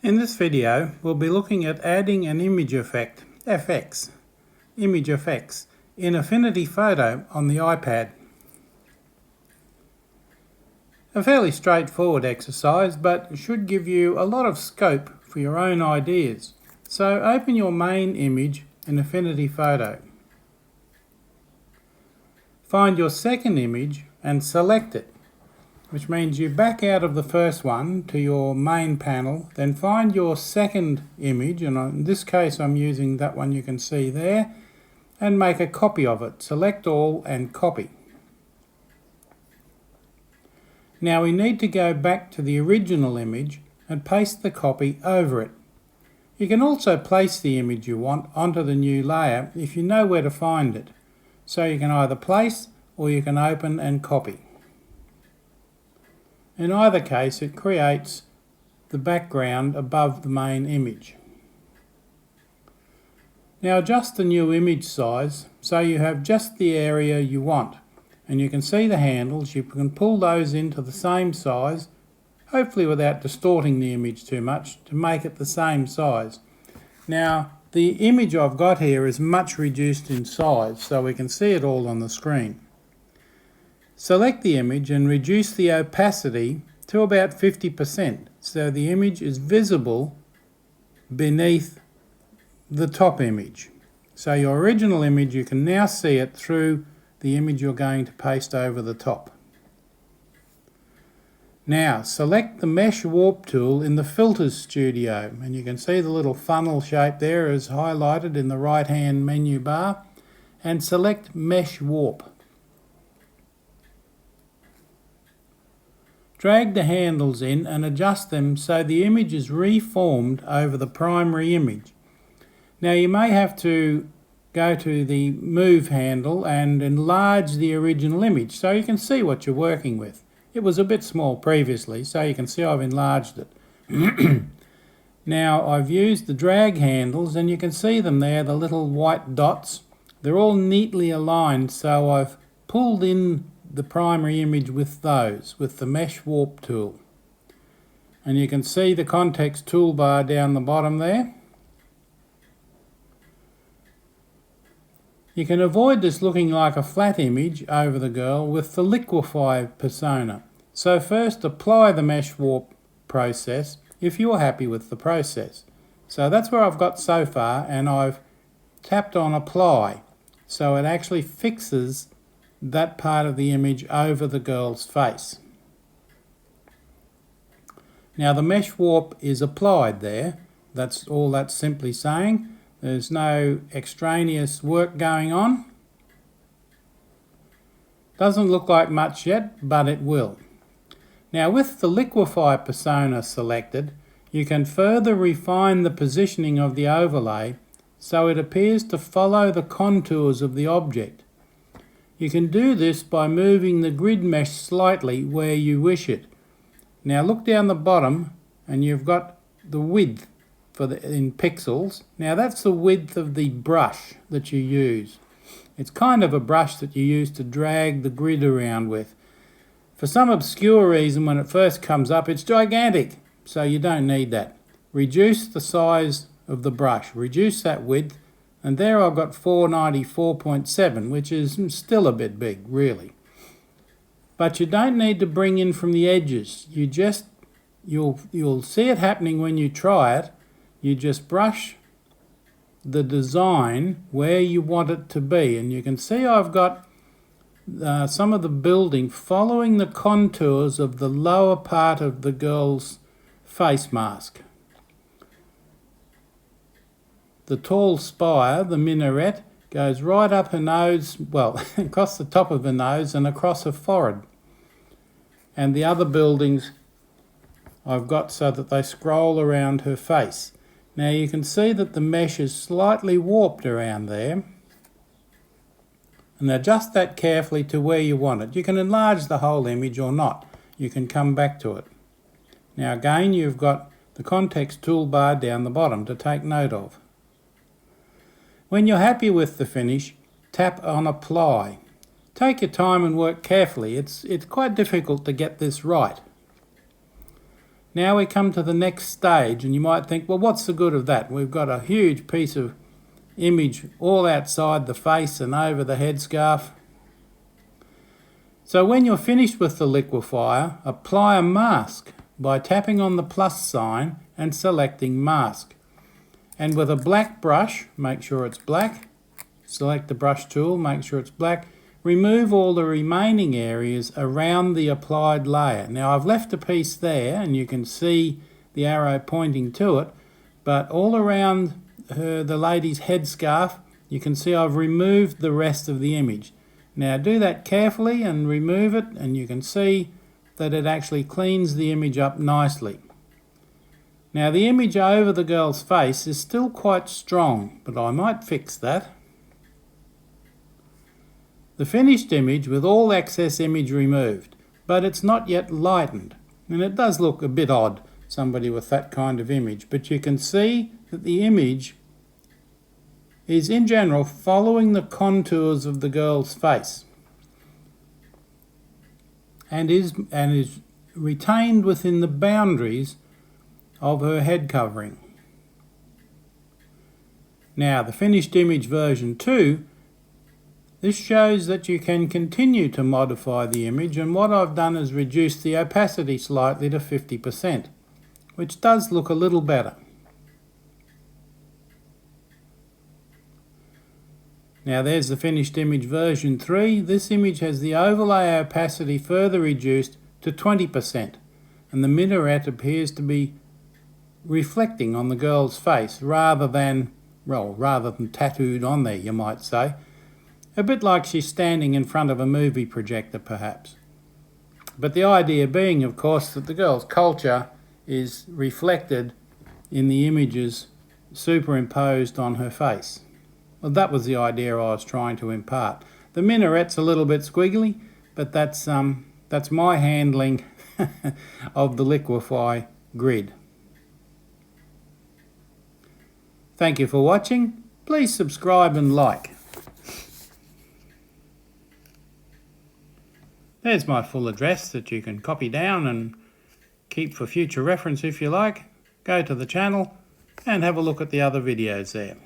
In this video, we'll be looking at adding an image effect, image effects, in Affinity Photo on the iPad. A fairly straightforward exercise, but should give you a lot of scope for your own ideas. So open your main image in Affinity Photo. Find your second image and select it, which means you back out of the first one to your main panel, then find your second image, and in this case I'm using that one you can see there, and make a copy of it. Select all and copy. Now we need to go back to the original image and paste the copy over it. You can also place the image you want onto the new layer if you know where to find it. So you can either place or you can open and copy. In either case, it creates the background above the main image. Now adjust the new image size so you have just the area you want, and you can see the handles. You can pull those into the same size, hopefully without distorting the image too much, to make it the same size. Now the image I've got here is much reduced in size, so we can see it all on the screen. Select the image and reduce the opacity to about 50%, so the image is visible beneath the top image. So your original image, you can now see it through the image you're going to paste over the top. Now select the Mesh Warp tool in the Filters Studio, and you can see the little funnel shape there is highlighted in the right hand menu bar, and select Mesh Warp. Drag the handles in and adjust them so the image is reformed over the primary image. Now you may have to go to the Move handle and enlarge the original image so you can see what you're working with. It was a bit small previously, so you can see I've enlarged it. Now I've used the drag handles, and you can see them there, the little white dots. They're all neatly aligned, so I've pulled in the primary image with those, with the Mesh Warp tool. And you can see the context toolbar down the bottom there. You can avoid this looking like a flat image over the girl with the liquefy persona. So first apply the Mesh Warp process if you're happy with the process. So that's where I've got so far, and I've tapped on apply, so it actually fixes that part of the image over the girl's face. Now the Mesh Warp is applied there. That's all that's simply saying. There's no extraneous work going on. Doesn't look like much yet, but it will. Now with the liquefy persona selected, you can further refine the positioning of the overlay so it appears to follow the contours of the object. You can do this by moving the grid mesh slightly where you wish it. Now look down the bottom and you've got the width in pixels. Now that's the width of the brush that you use. It's kind of a brush that you use to drag the grid around with. For some obscure reason, when it first comes up, it's gigantic, so you don't need that. Reduce the size of the brush, reduce that width, and there I've got 494.7, which is still a bit big, really. But you don't need to bring in from the edges. You'll see it happening when you try it. You just brush the design where you want it to be, and you can see I've got some of the building following the contours of the lower part of the girl's face mask. The tall spire, the minaret, goes right up her nose, well, across the top of her nose and across her forehead. And the other buildings I've got so that they scroll around her face. Now you can see that the mesh is slightly warped around there. And adjust that carefully to where you want it. You can enlarge the whole image or not. You can come back to it. Now again, you've got the context toolbar down the bottom to take note of. When you're happy with the finish, tap on apply. Take your time and work carefully. It's quite difficult to get this right. Now we come to the next stage, and you might think, well, what's the good of that? We've got a huge piece of image all outside the face and over the headscarf. So when you're finished with the liquefier, apply a mask by tapping on the plus sign and selecting mask. And with a black brush, make sure it's black, select the brush tool, make sure it's black, remove all the remaining areas around the applied layer. Now I've left a piece there and you can see the arrow pointing to it, but all around the lady's headscarf you can see I've removed the rest of the image. Now do that carefully and remove it, and you can see that it actually cleans the image up nicely. Now the image over the girl's face is still quite strong, but I might fix that. The finished image with all excess image removed, but it's not yet lightened, and it does look a bit odd, somebody with that kind of image, but you can see that the image is in general following the contours of the girl's face and is retained within the boundaries of her head covering. Now the finished image version 2, this shows that you can continue to modify the image, and what I've done is reduce the opacity slightly to 50%, which does look a little better. Now there's the finished image version 3. This image has the overlay opacity further reduced to 20%, and the minaret appears to be reflecting on the girl's face rather than tattooed on there, you might say. A bit like she's standing in front of a movie projector perhaps. But the idea being, of course, that the girl's culture is reflected in the images superimposed on her face. Well, that was the idea I was trying to impart. The minaret's a little bit squiggly, but that's my handling of the liquefy grid. Thank you for watching. Please subscribe and like. There's my full address that you can copy down and keep for future reference if you like. Go to the channel and have a look at the other videos there.